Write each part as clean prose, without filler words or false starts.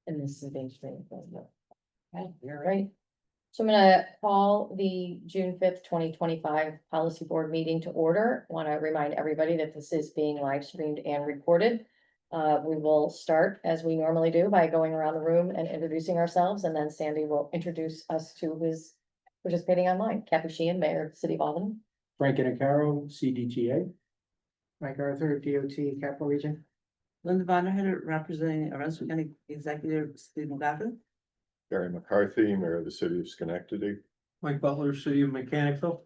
And this is Main Street. Okay, you're right. Right. So I'm gonna call the June 5th, 2025 Policy Board meeting to order. Want to remind everybody that this is being live streamed and recorded. We will start as we normally do by going around the room and introducing ourselves, and then Sandy will introduce us to who is participating online. Kathy Sheehan, Mayor of the City of Albany. Frank Carroll, CDTA. Mike Arthur, DOT Capital Region. Linda Vonderheide, representing Arundel County Executive Stephen Goffin. Gary McCarthy, Mayor of the City of Schenectady. Mike Butler, City of Mechanicsville.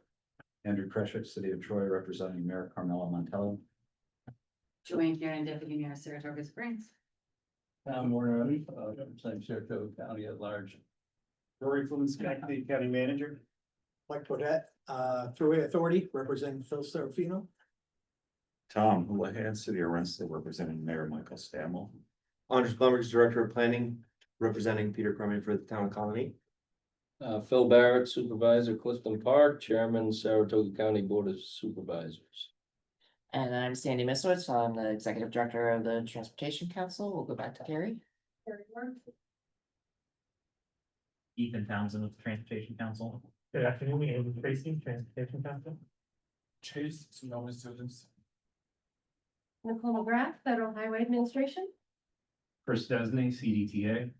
Andrew Kreshek, City of Troy, representing Mayor Carmelo Montello. Joanne Karen, Deputy Mayor, Saratoga Springs. Tom Warner, representing Saratoga County at large. Rory Flynn, Schenectady County Manager. Mike Bodett, Thruway Authority, representing Phil Serafino. Tom Houlihan, City of Rensselaer, representing Mayor Michael Stammel. Andres Blumberg, Director of Planning, representing Peter Crummey for the Town of Colony. Phil Barrett, Supervisor, Clifton Park, Chairman, Saratoga County Board of Supervisors. And I'm Sandy Misowitz. I'm the Executive Director of the Transportation Council. We'll go back to Gary. Ethan Townsend with the Transportation Council. Good afternoon, Andrew Tracy, Transportation Council. Chase, Sonoma students. Nicole McGrath, Federal Highway Administration. Chris Desney, CDTA.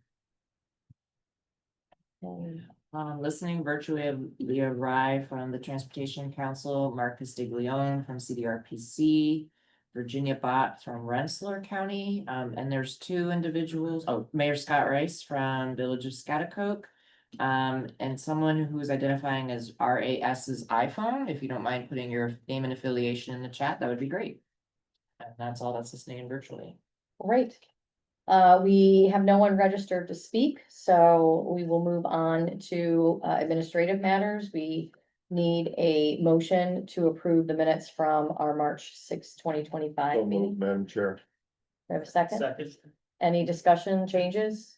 Listening virtually, we arrive from the Transportation Council, Mark Castiglione from CDRPC, Virginia Bott from Rensselaer County, and there's two individuals, Mayor Scott Rice from Village of Scotticoke, and someone who's identifying as RAS's iPhone. If you don't mind putting your name and affiliation in the chat, that would be great. And that's all that's listening in virtually. Great. We have no one registered to speak, so we will move on to administrative matters. We need a motion to approve the minutes from our March 6th, 2025 So meeting. moved, Madam Chair. Do I have a second? Second. Any discussion, changes?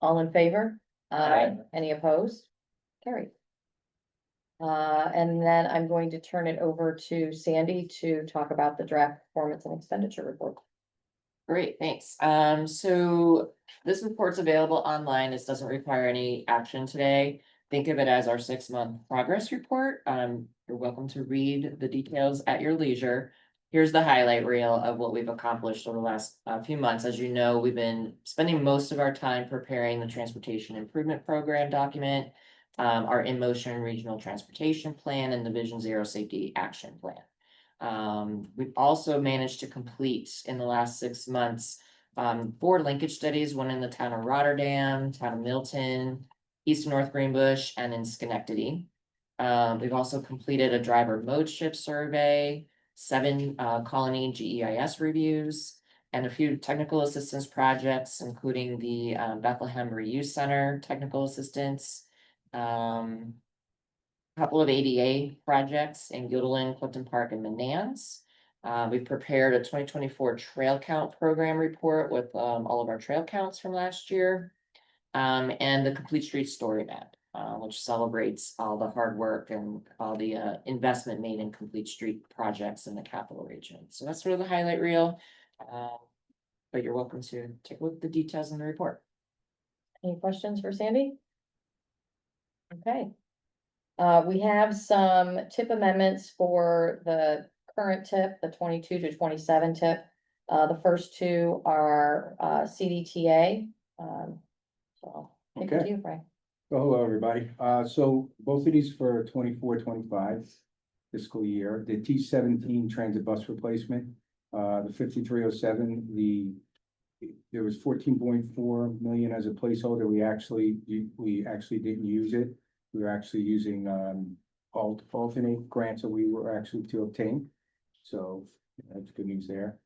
All in favor? Aye. Any opposed? Carried. And then I'm going to turn it over to Sandy to talk about the draft performance and expenditure report. Great, thanks. So this report's available online. This doesn't require any action today. Think of it as our 6-month progress report. You're welcome to read the details at your leisure. Here's the highlight reel of what we've accomplished over the last few months. As you know, we've been spending most of our time preparing the Transportation Improvement Program document, our In Motion Regional Transportation Plan, and the Vision Zero Safety Action Plan. We've also managed to complete in the last 6 months 4 linkage studies, one in the town of Rotterdam, town of Milton, east of North Greenbush, and in Schenectady. We've also completed a driver mode shift survey, 7 colony GEIS reviews, and a few technical assistance projects, including the Bethlehem Reuse Center technical assistance, couple of ADA projects in Guilderland, Clifton Park, and Manans. We've prepared a 2024 trail count program report with all of our trail counts from last year. And the Complete Street Story Map, which celebrates all the hard work and all the investment made in Complete Street projects in the capital region. So that's sort of the highlight reel. But you're welcome to take a look at the details in the report. Any questions for Sandy? Okay. We have some tip amendments for the current tip, the 22 to 27 tip. The first 2 are CDTA. So I'll take it to you, Frank. Well, hello, everybody. So both of these for 24-25 fiscal year, the T17 transit bus replacement, the 5307, there was 14.4 million as a placeholder. We actually didn't use it. We were actually using alternate grants that we were actually to obtain. So that's good news there.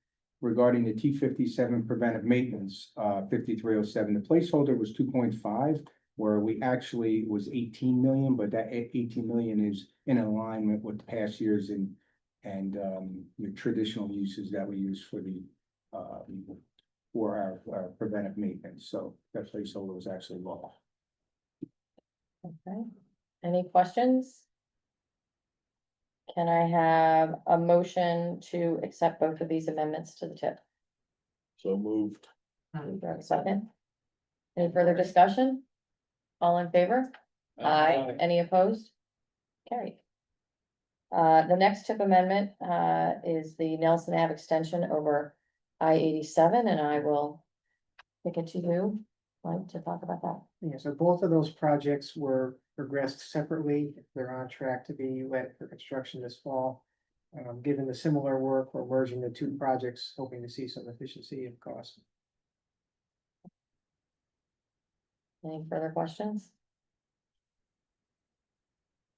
Regarding the T57 preventive maintenance, 5307, the placeholder was 2.5, where we actually was 18 million, but that 18 million is in alignment with past years and the traditional uses that we use for the for our preventive maintenance. So that placeholder was actually low. Okay. Any questions? Can I have a motion to accept both of these amendments to the tip? So moved. Do I have a second? Any further discussion? All in favor? Aye. Any opposed? Carried. The next tip amendment, is the Nelson Ave extension over I-87, and I will kick it to you, Mike, to talk about that. Yeah, so both of those projects were progressed separately. They're on track to be let for construction this fall. Given the similar work, we're merging the two projects, hoping to see some efficiency of cost. Any further questions?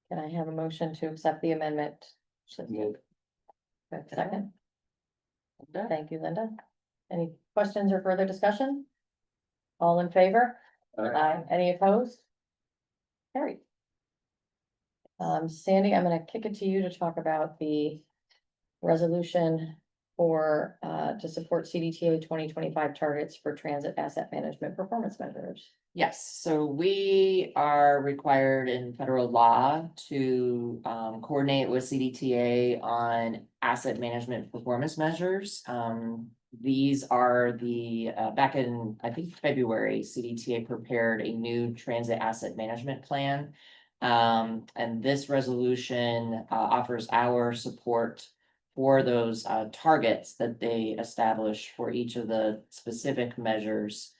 Can I have a motion to accept the amendment? Move. Second, Linda? thank you, Linda. Any questions or further discussion? All in favor? Aye. Any opposed? Carried. Sandy, I'm gonna kick it to you to talk about the resolution for, to support CDTA 2025 targets for transit asset management performance measures. Yes, so we are required in federal law to coordinate with CDTA on asset management performance measures. These are the, back in, I think, February, CDTA prepared a new transit asset management plan. And this resolution offers our support for those targets that they establish for each of the specific measures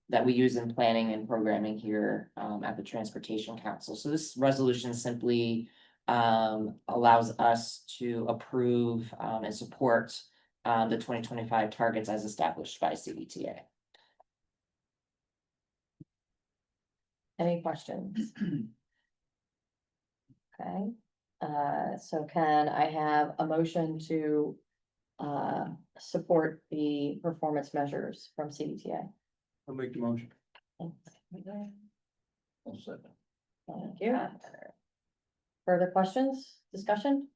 that we use in planning and programming here at the Transportation Council. So this resolution simply allows us to approve and support the 2025 targets as established by CDTA. Any questions? Okay, so can I have a motion to support the performance measures from CDTA? I'll make the motion. Thank I'll second. you. Further questions, discussion?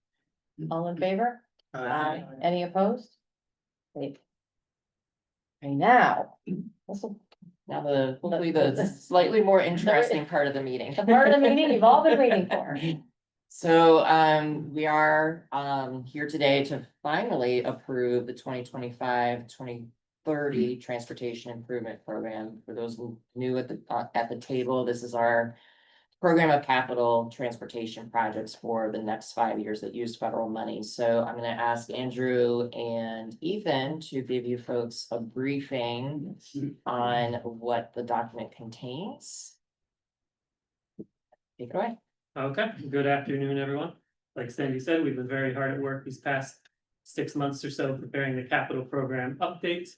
All in favor? Aye. Any opposed? Great. Okay, now, this will, Now hopefully the slightly more interesting part of the meeting. the part of the meeting you've all been waiting for. So we are here today to finally approve the 2025-2030 Transportation Improvement Program. For those new at the table, this is our program of capital transportation projects for the next 5 years that use federal money. So I'm gonna ask Andrew and Ethan to give you folks a briefing on what the document contains. Take it away. Okay, good afternoon, everyone. Like Sandy said, we've been very hard at work these past 6 months or so preparing the capital program updates.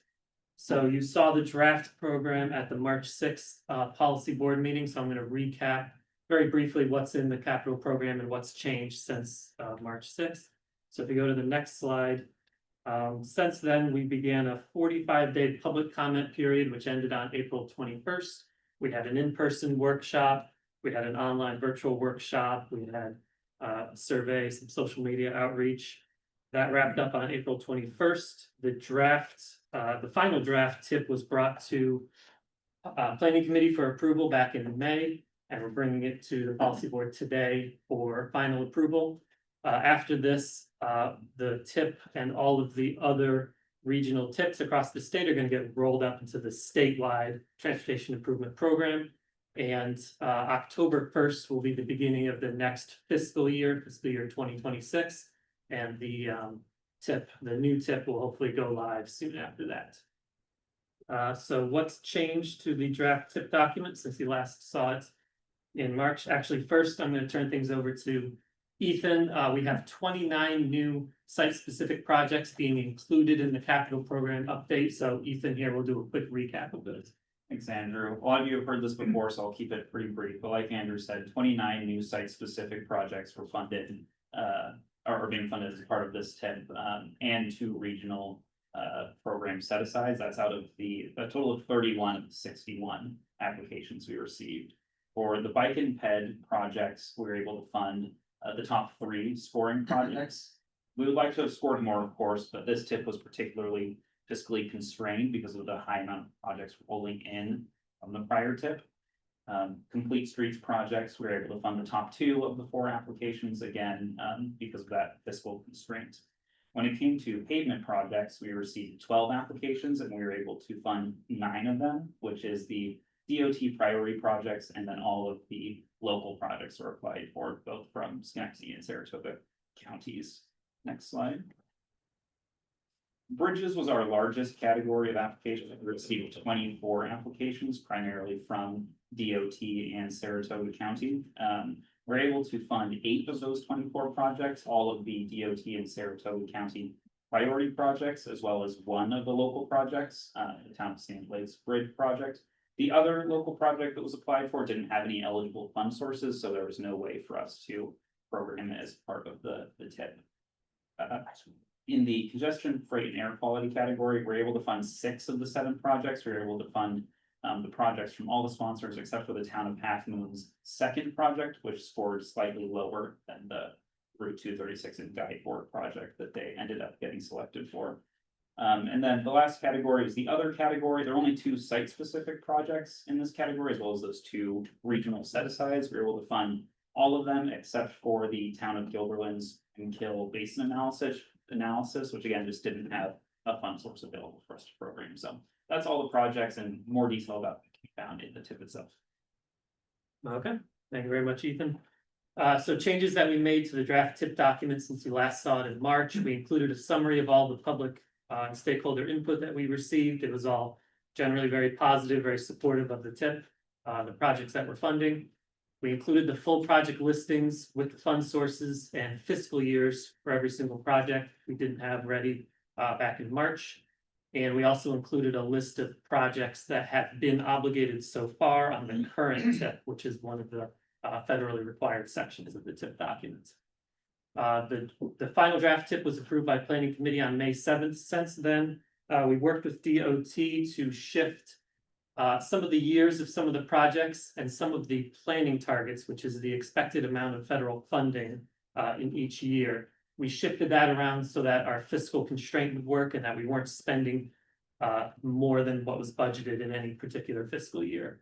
So you saw the draft program at the March 6th policy board meeting, so I'm going to recap very briefly what's in the capital program and what's changed since March 6th. So if you go to the next slide, since then, we began a 45-day public comment period, which ended on April 21st. We had an in-person workshop. We had an online virtual workshop. We had a survey, some social media outreach. That wrapped up on April 21st. The final draft tip was brought to planning committee for approval back in May, and we're bringing it to the policy board today for final approval. After this, the tip and all of the other regional tips across the state are going to get rolled up into the statewide transportation improvement program. And October 1st will be the beginning of the next fiscal year 2026. And the new tip will hopefully go live soon after that. So what's changed to the draft tip document since you last saw it in March? Actually, first, I'm going to turn things over to Ethan. We have 29 new site-specific projects being included in the capital program update. So Ethan here will do a quick recap of those. Thanks, Andrew. A lot of you have heard this before, so I'll keep it pretty brief. But like Andrew said, 29 new site-specific projects were funded, are being funded as part of this TIP, and 2 regional program set-asides. That's out of a total of 31 of the 61 applications we received. For the bike and ped projects, we were able to fund the top 3 scoring projects. We would like to have scored more, of course, but this TIP was particularly fiscally constrained because of the high amount of projects rolling in from the prior TIP. Complete streets projects, we were able to fund the top 2 of the 4 applications again, because of that fiscal constraint. When it came to pavement projects, we received 12 applications and we were able to fund 9 of them, which is the DOT priority projects, and then all of the local projects were applied for, both from Schenectady and Saratoga counties. Next slide. Bridges was our largest category of applications. We received 24 applications, primarily from DOT and Saratoga County. We're able to fund 8 of those 24 projects, all of the DOT and Saratoga County priority projects, as well as one of the local projects, the Town of Sand Lakes Bridge project. The other local project that was applied for didn't have any eligible fund sources, so there was no way for us to program it as part of the TIP. In the congestion, freight, and air quality category, we're able to fund 6 of the 7 projects. We're able to fund the projects from all the sponsors except for the Town of Half Moon's second project, which scored slightly lower than the Route 236 and Guide Board project that they ended up getting selected for. And then the last category is the other category. There are only 2 site-specific projects in this category, as well as those 2 regional set-asides. We're able to fund all of them except for the Town of Gilberlin's and Kill Basin analysis, which again just didn't have a fund source available for us to program. So that's all the projects, and more detail about that can be found in the TIP itself. Okay, thank you very much, Ethan. So changes that we made to the draft TIP document since you last saw it in March, we included a summary of all the public and stakeholder input that we received. It was all generally very positive, very supportive of the TIP, the projects that we're funding. We included the full project listings with the fund sources and fiscal years for every single project we didn't have ready back in March. And we also included a list of projects that have been obligated so far on the current TIP, which is one of the federally required sections of the TIP documents. The final draft TIP was approved by Planning Committee on May 7th. Since then, we worked with DOT to shift some of the years of some of the projects and some of the planning targets, which is the expected amount of federal funding in each year. We shifted that around so that our fiscal constraint would work and that we weren't spending more than what was budgeted in any particular fiscal year.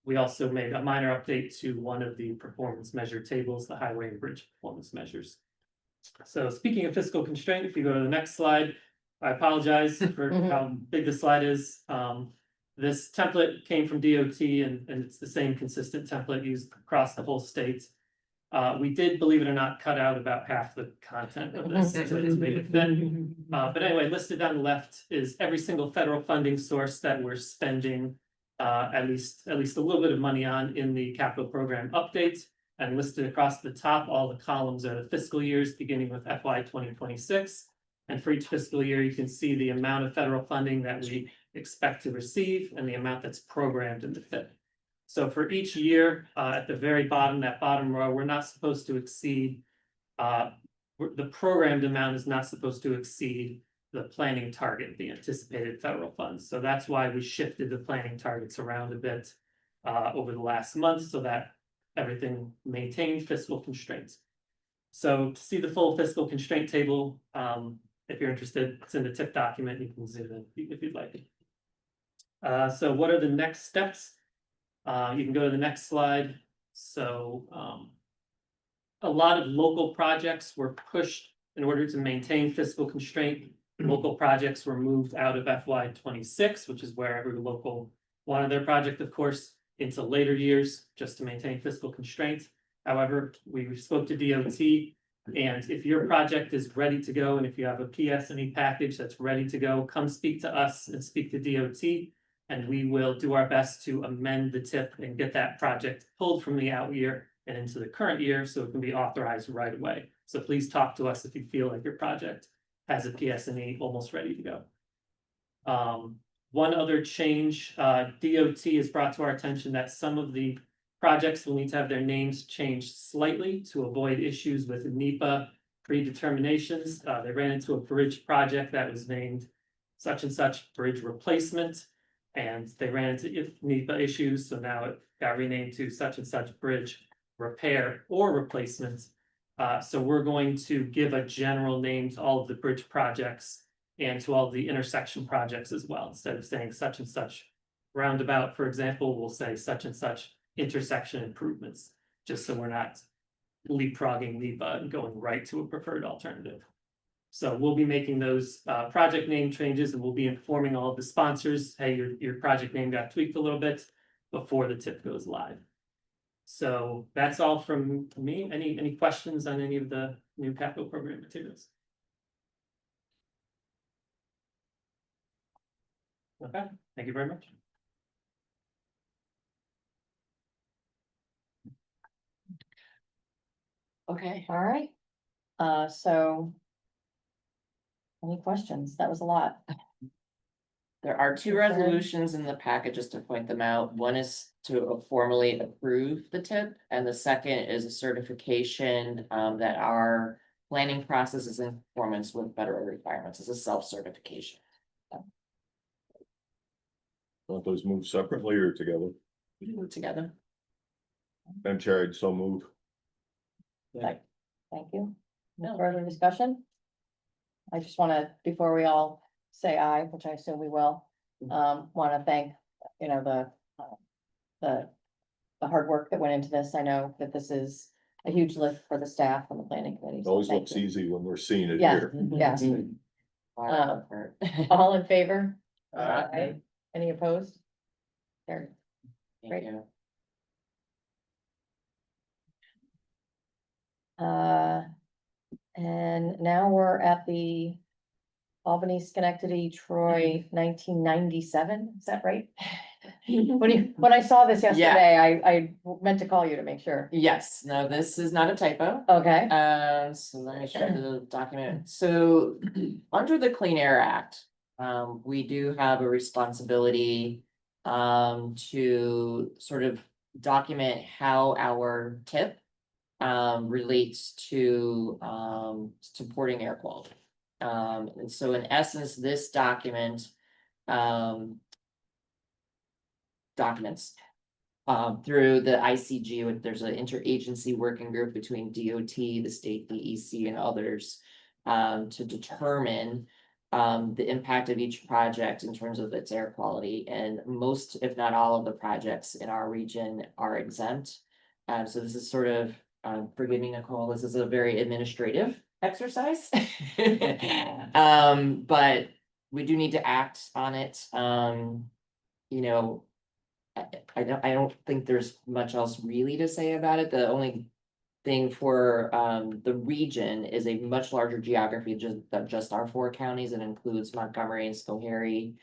We also made a minor update to one of the performance measure tables, the highway and bridge performance measures. So speaking of fiscal constraint, if you go to the next slide, I apologize for how big the slide is. This template came from DOT and it's the same consistent template used across the whole state. We did, believe it or not, cut out about half the content of this to make it fit. But anyway, listed on the left is every single federal funding source that we're spending at least a little bit of money on in the capital program update, and listed across the top, all the columns are the fiscal years beginning with FY 2026. And for each fiscal year, you can see the amount of federal funding that we expect to receive and the amount that's programmed in the FIP. So for each year, at the very bottom, that bottom row, we're not supposed to exceed, the programmed amount is not supposed to exceed the planning target, the anticipated federal funds. So that's why we shifted the planning targets around a bit over the last month so that everything maintained fiscal constraints. So to see the full fiscal constraint table, if you're interested, it's in the TIP document. You can zoom in if you'd like. So what are the next steps? You can go to the next slide. So a lot of local projects were pushed in order to maintain fiscal constraint. Local projects were moved out of FY 26, which is where every local wanted their project, of course, into later years just to maintain fiscal constraints. However, we spoke to DOT, and if your project is ready to go, and if you have a PS&E package that's ready to go, come speak to us and speak to DOT, and we will do our best to amend the TIP and get that project pulled from the out year and into the current year so it can be authorized right away. So please talk to us if you feel like your project has a PS&E almost ready to go. One other change, DOT has brought to our attention that some of the projects will need to have their names changed slightly to avoid issues with NEPA predeterminations. They ran into a bridge project that was named such and such bridge replacement, and they ran into NEPA issues, so now it got renamed to such and such bridge repair or replacement. So we're going to give a general name to all of the bridge projects and to all the intersection projects as well. Instead of saying such and such roundabout, for example, we'll say such and such intersection improvements, just so we're not leapfrogging NEPA and going right to a preferred alternative. So we'll be making those project name changes and we'll be informing all of the sponsors, hey, your project name got tweaked a little bit before the tip goes live. So that's all from me. Any questions on any of the new capital program materials? Okay, thank you very much. Okay, All right, so. Any questions? That was a lot. there are two Okay. resolutions in the packet, just to point them out. One is to formally approve the tip, and the second is a certification that our planning process is in conformance with federal requirements. It's a self-certification. Want those moved separately or together? We can do it together. Madam Chair, I'd so move. Thank you. No further discussion? I just wanna, before we all say aye, which I assume we will, wanna thank, you know, the hard work that went into this. I know that this is a huge lift for the staff and the planning committee. It so always thank looks you. easy when we're seeing it Yeah, here. yes. All in favor? Aye. Any opposed? There. Thank you. And now we're at the Albany, Schenectady, Troy, 1997, is that right? When I saw this yesterday, I meant to call you to make sure. Yes, no, this is not a typo. Okay, So let me show the document. So under the Clean Air Act, we do have a responsibility to sort of document how our tip relates to supporting air quality. And so in essence, this document documents through the ICG, there's an interagency working group between DOT, the state DEC, and others to determine the impact of each project in terms of its air quality. And most, if not all, of the projects in our region are exempt. So this is sort of, forgive me, Nicole, this is a very administrative exercise. But we do need to act on it. You know, I don't think there's much else really to say about it. The only thing for the region is a much larger geography than just our 4 counties. It includes Montgomery and Schoharie,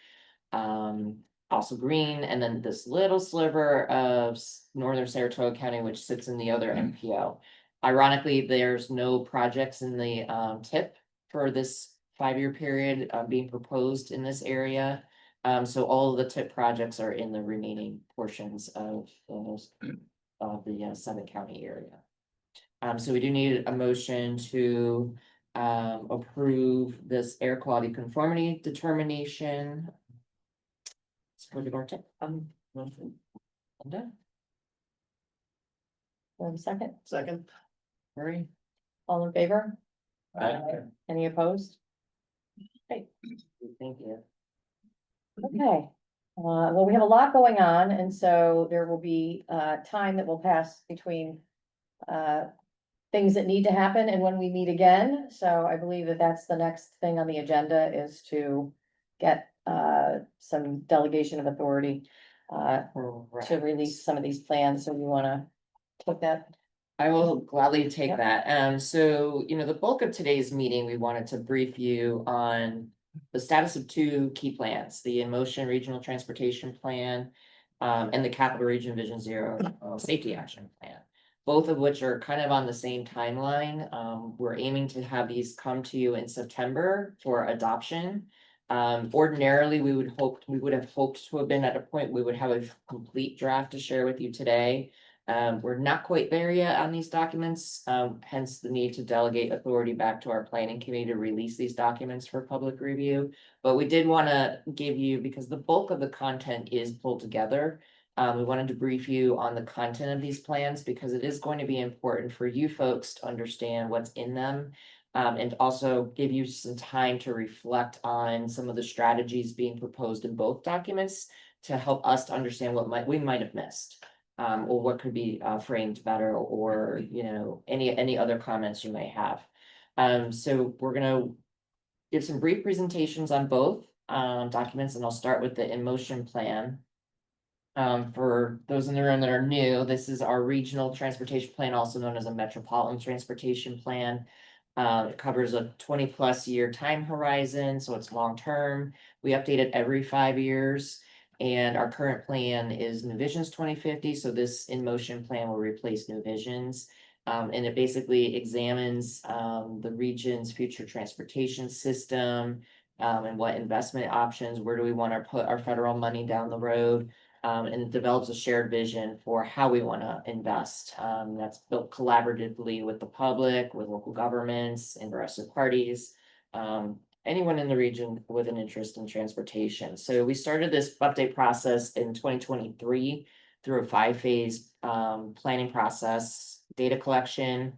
also Greene, and then this little sliver of northern Saratoga County, which sits in the other MPO. Ironically, there's no projects in the tip for this 5-year period being proposed in this area. So all of the tip projects are in the remaining portions of the 7-county area. So we do need a motion to approve this air quality conformity determination. Supported our tip. Linda, one second, Second, Murray? all in favor? Aye. Any opposed? Thank you. Okay, well, we have a lot going on, and so there will be time that will pass between things that need to happen and when we meet again. So I believe that that's the next thing on the agenda, is to get some delegation of authority to release some of these plans. So we wanna put that. I will gladly take Yep. that. So, you know, the bulk of today's meeting, we wanted to brief you on the status of 2 key plans, the Emotion Regional Transportation Plan and the Capital Region Vision Zero Safety Action Plan, both of which are kind of on the same timeline. We're aiming to have these come to you in September for adoption. Ordinarily, we would have hoped to have been at a point we would have a complete draft to share with you today. We're not quite there yet on these documents, hence the need to delegate authority back to our planning committee to release these documents for public review. But we did want to give you, because the bulk of the content is pulled together, we wanted to brief you on the content of these plans, because it is going to be important for you folks to understand what's in them. And also give you some time to reflect on some of the strategies being proposed in both documents to help us to understand what we might have missed. Or what could be framed better, or, you know, any other comments you may have. So we're gonna give some brief presentations on both documents, and I'll start with the in motion plan. For those in the room that are new, this is our regional transportation plan, also known as a metropolitan transportation plan. It covers a 20+ year time horizon, so it's long-term. We update it every 5 years. And our current plan is New Visions 2050, so this in motion plan will replace New Visions. And it basically examines the region's future transportation system, and what investment options, where do we want to put our federal money down the road. And it develops a shared vision for how we want to invest. That's built collaboratively with the public, with local governments, interested parties, anyone in the region with an interest in transportation. So we started this update process in 2023 through a 5-phase planning process, data collection.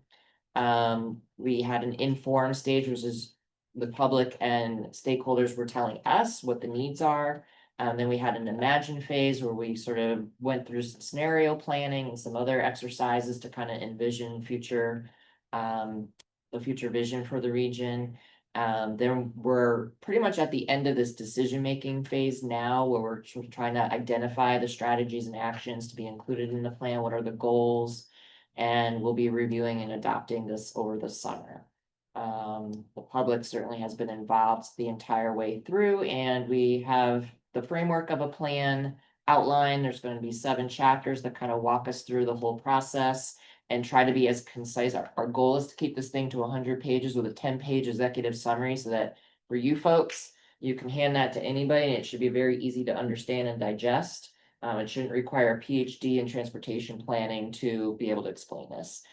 We had an inform stage, which is the public and stakeholders were telling us what the needs are. Then we had an imagine phase where we sort of went through some scenario planning and some other exercises to kind of envision future, the future vision for the region. Then we're pretty much at the end of this decision-making phase now, where we're trying to identify the strategies and actions to be included in the plan. What are the goals? And we'll be reviewing and adopting this over the summer. The public certainly has been involved the entire way through, and we have the framework of a plan outline. There's going to be 7 chapters that kind of walk us through the whole process and try to be as concise. Our goal is to keep this thing to 100 pages with a 10-page executive summary, so that for you folks, you can hand that to anybody and it should be very easy to understand and digest. It shouldn't require a PhD in transportation planning to be able to explain this.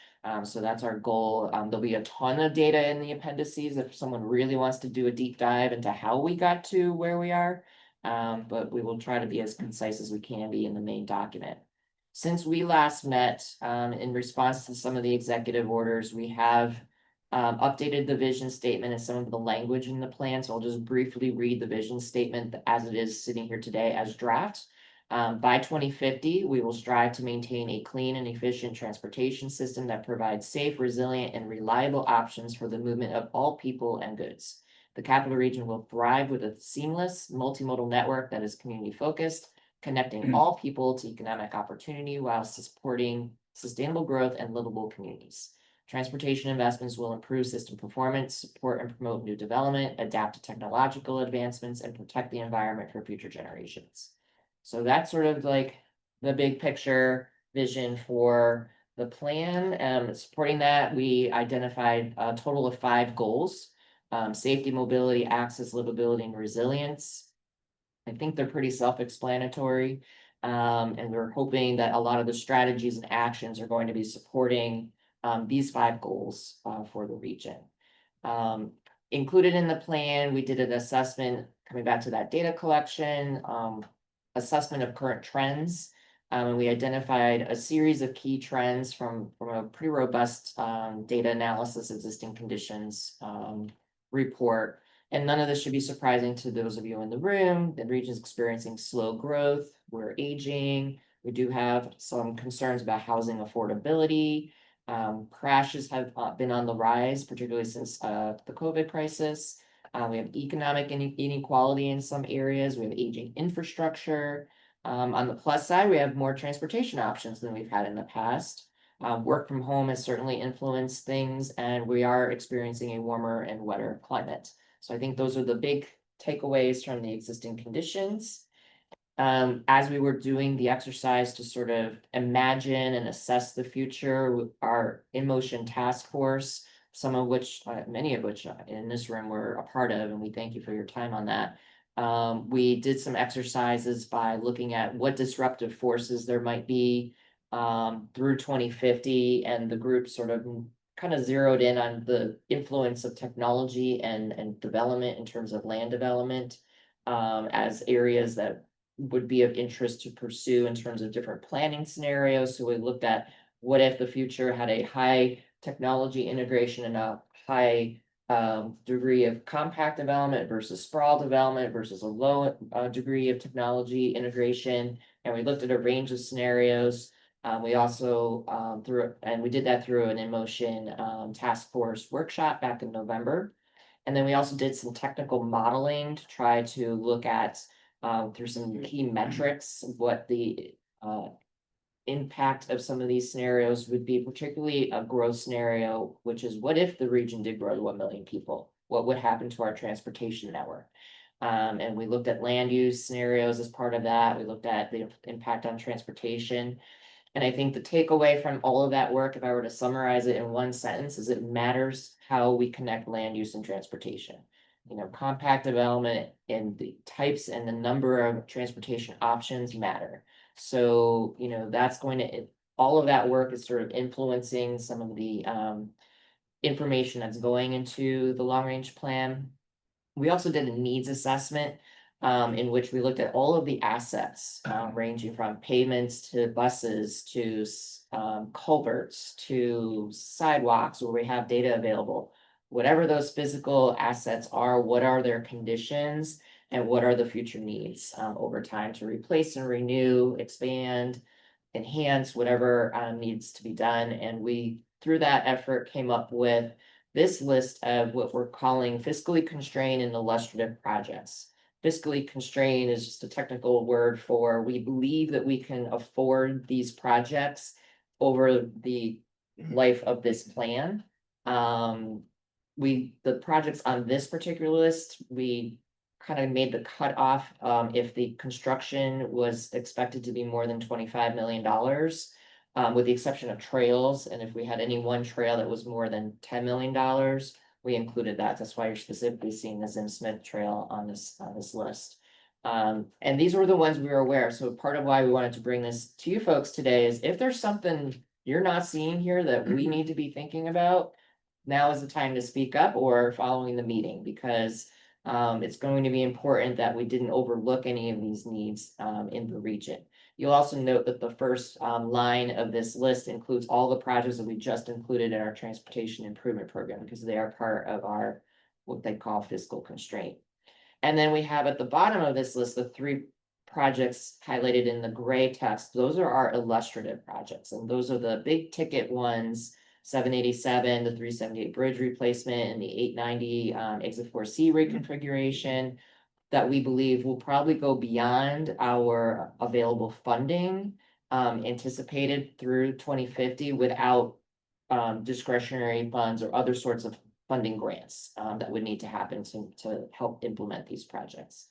So that's our goal. There'll be a ton of data in the appendices if someone really wants to do a deep dive into how we got to where we are. But we will try to be as concise as we can be in the main document. Since we last met, in response to some of the executive orders, we have updated the vision statement and some of the language in the plan. So I'll just briefly read the vision statement as it is sitting here today as draft. By 2050, we will strive to maintain a clean and efficient transportation system that provides safe, resilient, and reliable options for the movement of all people and goods. The capital region will thrive with a seamless, multimodal network that is community-focused, connecting all people to economic opportunity while supporting sustainable growth and livable communities. Transportation investments will improve system performance, support and promote new development, adapt to technological advancements, and protect the environment for future generations. So that's sort of like the big picture vision for the plan. Supporting that, we identified a total of 5 goals: safety, mobility, access, livability, and resilience. I think they're pretty self-explanatory. And we're hoping that a lot of the strategies and actions are going to be supporting these 5 goals for the region. Included in the plan, we did an assessment, coming back to that data collection, assessment of current trends. And we identified a series of key trends from a pretty robust data analysis, existing conditions report. And none of this should be surprising to those of you in the room. The region is experiencing slow growth. We're aging. We do have some concerns about housing affordability. Crashes have been on the rise, particularly since the COVID crisis. We have economic inequality in some areas. We have aging infrastructure. On the plus side, we have more transportation options than we've had in the past. Work from home has certainly influenced things, and we are experiencing a warmer and wetter climate. So I think those are the big takeaways from the existing conditions. As we were doing the exercise to sort of imagine and assess the future, our In Motion task force, some of which, many of which in this room were a part of, and we thank you for your time on that. We did some exercises by looking at what disruptive forces there might be through 2050, and the group sort of kind of zeroed in on the influence of technology and development in terms of land development as areas that would be of interest to pursue in terms of different planning scenarios. So we looked at what if the future had a high technology integration and a high degree of compact development versus sprawl development versus a low degree of technology integration. And we looked at a range of scenarios. We also we did that through an In Motion task force workshop back in November. And then we also did some technical modeling to try to look at, through some key metrics, what the, impact of some of these scenarios would be, particularly a growth scenario, which is what if the region did grow to 1 million people? What would happen to our transportation network? And we looked at land use scenarios as part of that. We looked at the impact on transportation. And I think the takeaway from all of that work, if I were to summarize it in one sentence, is it matters how we connect land use and transportation. You know, compact development and the types and the number of transportation options matter. So, you know, that's going to, all of that work is sort of influencing some of the information that's going into the long range plan. We also did a needs assessment in which we looked at all of the assets, ranging from pavements to buses to culverts to sidewalks where we have data available. Whatever those physical assets are, what are their conditions and what are the future needs over time to replace and renew, expand, enhance, whatever needs to be done. And we, through that effort, came up with this list of what we're calling fiscally constrained and illustrative projects. Fiscally constrained is just a technical word for, we believe that we can afford these projects over the life of this plan. The projects on this particular list, we kind of made the cutoff if the construction was expected to be more than $25 million. With the exception of trails, and if we had any one trail that was more than $10 million, we included that. That's why you're specifically seeing the Zim Smith Trail on this list. And these were the ones we were aware of. So part of why we wanted to bring this to you folks today is if there's something you're not seeing here that we need to be thinking about, now is the time to speak up or following the meeting, because it's going to be important that we didn't overlook any of these needs in the region. You'll also note that the first line of this list includes all the projects that we just included in our transportation improvement program, because they are part of our, what they call fiscal constraint. And then we have at the bottom of this list, the 3 projects highlighted in the gray text. Those are our illustrative projects, and those are the big ticket ones, 787, the 378 bridge replacement, and the 890 exit 4C reconfiguration, that we believe will probably go beyond our available funding anticipated through 2050 without discretionary funds or other sorts of funding grants that would need to happen to help implement these projects.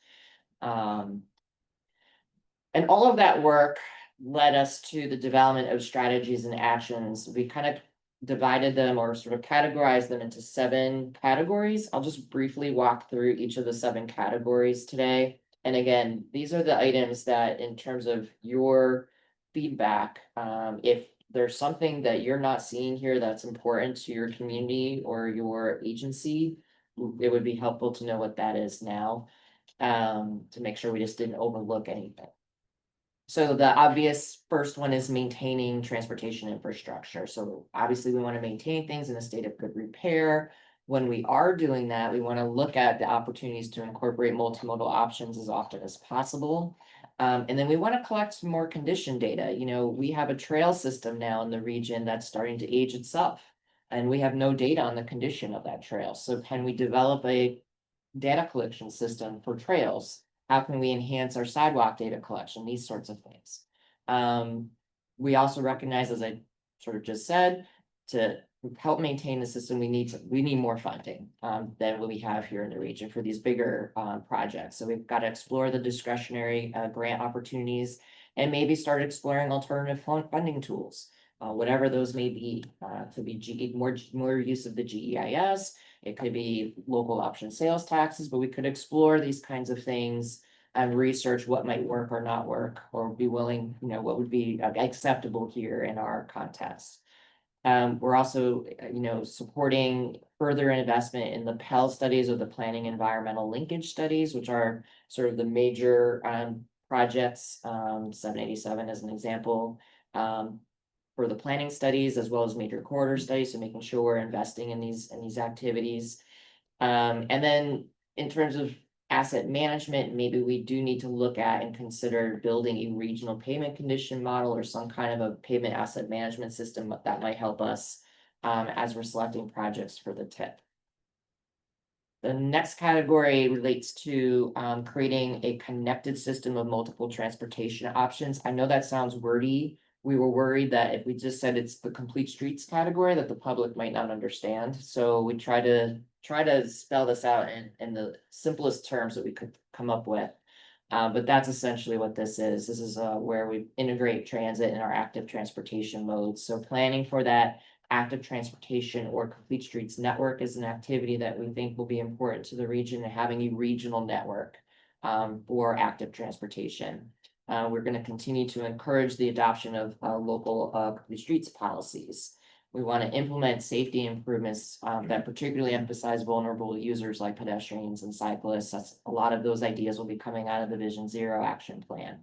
And all of that work led us to the development of strategies and actions. We kind of divided them or sort of categorized them into 7 categories. I'll just briefly walk through each of the 7 categories today. And again, these are the items that, in terms of your feedback, if there's something that you're not seeing here that's important to your community or your agency, it would be helpful to know what that is now, to make sure we just didn't overlook anything. So the obvious first one is maintaining transportation infrastructure. So obviously we want to maintain things in a state of good repair. When we are doing that, we want to look at the opportunities to incorporate multimodal options as often as possible. And then we want to collect some more condition data. You know, we have a trail system now in the region that's starting to age itself, and we have no data on the condition of that trail. So can we develop a data collection system for trails? How can we enhance our sidewalk data collection? These sorts of things. We also recognize, as I sort of just said, to help maintain the system, we need more funding than what we have here in the region for these bigger projects. So we've got to explore the discretionary grant opportunities and maybe start exploring alternative funding tools, whatever those may be. Could be more use of the GEIS. It could be local option sales taxes, but we could explore these kinds of things and research what might work or not work, or be willing, you know, what would be acceptable here in our context. We're also, supporting further investment in the Pell studies or the planning environmental linkage studies, which are sort of the major projects, 787 as an example, for the planning studies, as well as major corridor studies. So making sure we're investing in these activities. And then in terms of asset management, maybe we do need to look at and consider building a regional payment condition model or some kind of a payment asset management system that might help us as we're selecting projects for the TIP. The next category relates to creating a connected system of multiple transportation options. I know that sounds wordy. We were worried that if we just said it's the complete streets category, that the public might not understand. So we try to spell this out in the simplest terms that we could come up with. But that's essentially what this is. This is where we integrate transit in our active transportation modes. So planning for that active transportation or complete streets network is an activity that we think will be important to the region, and having a regional network for active transportation. We're going to continue to encourage the adoption of local complete streets policies. We want to implement safety improvements that particularly emphasize vulnerable users like pedestrians and cyclists. That's a lot of those ideas will be coming out of the Vision Zero action plan.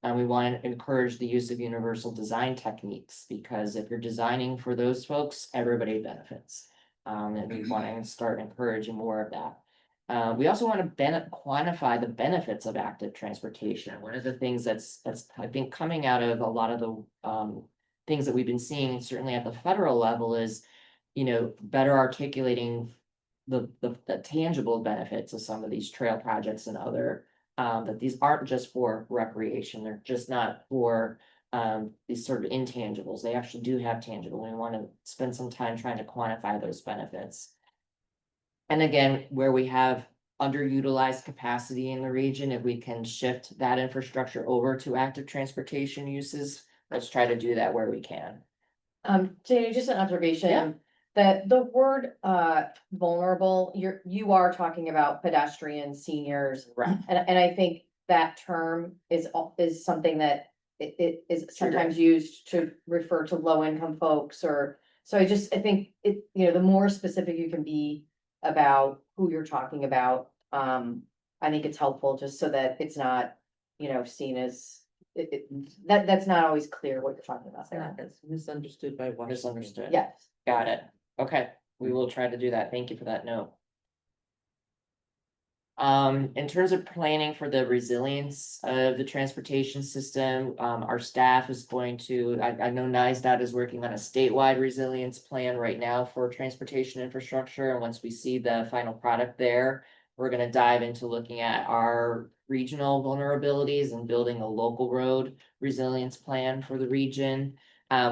And we want to encourage the use of universal design techniques, because if you're designing for those folks, everybody benefits. And we want to start encouraging more of that. We also want to quantify the benefits of active transportation. One of the things that's I think coming out of a lot of the things that we've been seeing, certainly at the federal level, is, better articulating the tangible benefits of some of these trail projects and other, that these aren't just for recreation. They're just not for these sort of intangibles. They actually do have tangible. We want to spend some time trying to quantify those benefits. And again, where we have underutilized capacity in the region, if we can shift that infrastructure over to active transportation uses, let's try to do that where we can. Jane, just an Yeah. observation, that the word vulnerable, you are talking about pedestrians, seniors. Right. And I think that term is something that it is Sure. sometimes used to refer to low income folks, or, so I think the more specific you can be about who you're talking about, I think it's helpful, just so that it's not, seen as, that's not always clear what you're talking about there. It's misunderstood by Washington. Misunderstood. Yes. Got it. Okay, we will try to do that. Thank you for that note. In terms of planning for the resilience of the transportation system, our staff is going to, I know NISDOT is working on a statewide resilience plan right now for transportation infrastructure. And once we see the final product there, we're going to dive into looking at our regional vulnerabilities and building a local road resilience plan for the region.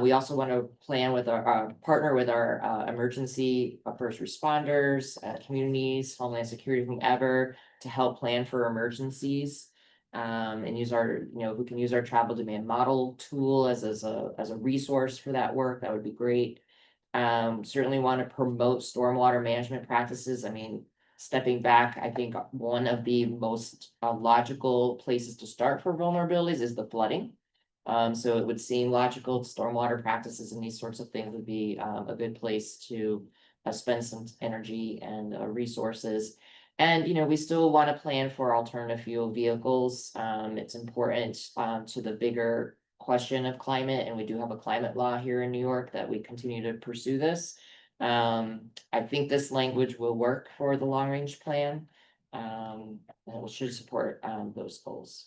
We also want to plan with our partner with our emergency first responders, communities, Homeland Security, whomever, to help plan for emergencies. And use our, we can use our travel demand model tool as a resource for that work. That would be great. Certainly want to promote stormwater management practices. I mean, stepping back, I think one of the most logical places to start for vulnerabilities is the flooding. So it would seem logical, stormwater practices and these sorts of things would be a good place to spend some energy and resources. And, we still want to plan for alternative fuel vehicles. It's important to the bigger question of climate, and we do have a climate law here in New York that we continue to pursue this. I think this language will work for the long range plan. And it should support those goals.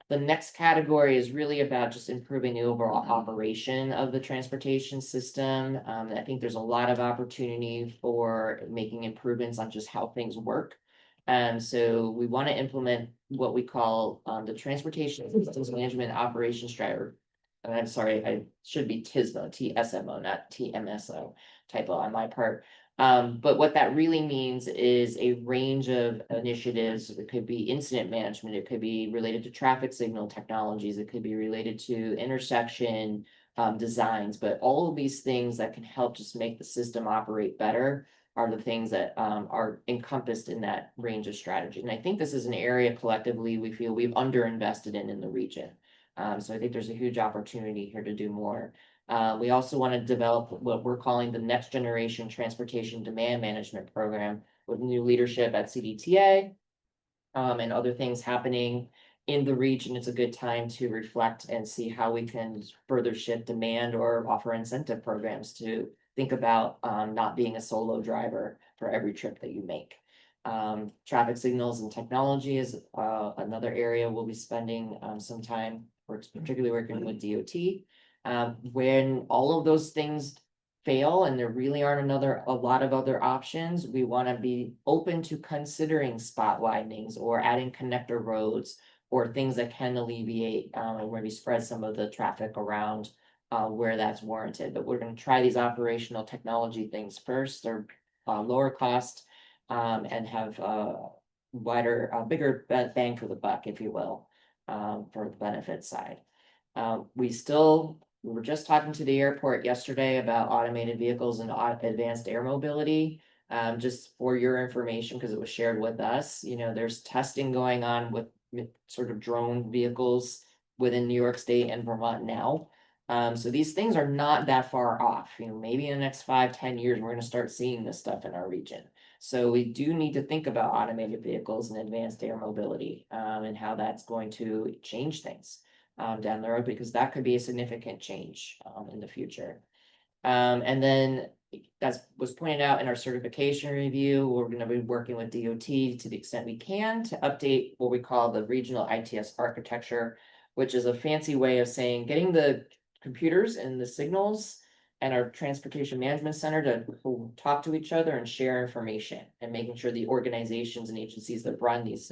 The next category is really about just improving the overall operation of the transportation system. I think there's a lot of opportunity for making improvements on just how things work. And so we want to implement what we call the Transportation Systems Management Operations Strategy. And I'm sorry, I should be TSMO, TSMO, not TMSO, typo on my part. But what that really means is a range of initiatives. It could be incident management, it could be related to traffic signal technologies, it could be related to intersection designs, but all of these things that can help just make the system operate better are the things that are encompassed in that range of strategy. And I think this is an area collectively we feel we've underinvested in the region. So I think there's a huge opportunity here to do more. We also want to develop what we're calling the next generation transportation demand management program with new leadership at CDTA and other things happening in the region. It's a good time to reflect and see how we can further shift demand or offer incentive programs to think about not being a solo driver for every trip that you make. Traffic signals and technology is another area we'll be spending some time, particularly working with DOT. When all of those things fail and there really aren't a lot of other options, we want to be open to considering spot widenings or adding connector roads or things that can alleviate, or maybe spread some of the traffic around where that's warranted. But we're gonna try these operational technology things first. They're lower cost and have wider, bigger bang for the buck, if you will, for the benefit side. We were just talking to the airport yesterday about automated vehicles and advanced air mobility. Just for your information, because it was shared with us, there's testing going on with sort of drone vehicles within New York State and Vermont now. So these things are not that far off, maybe in the next 5-10 years, we're gonna start seeing this stuff in our region. So we do need to think about automated vehicles and advanced air mobility, and how that's going to change things down the road, because that could be a significant change in the future. And then, as was pointed out in our certification review, we're gonna be working with DOT to the extent we can to update what we call the regional ITS architecture, which is a fancy way of saying getting the computers and the signals and our transportation management center to talk to each other and share information, and making sure the organizations and agencies that run these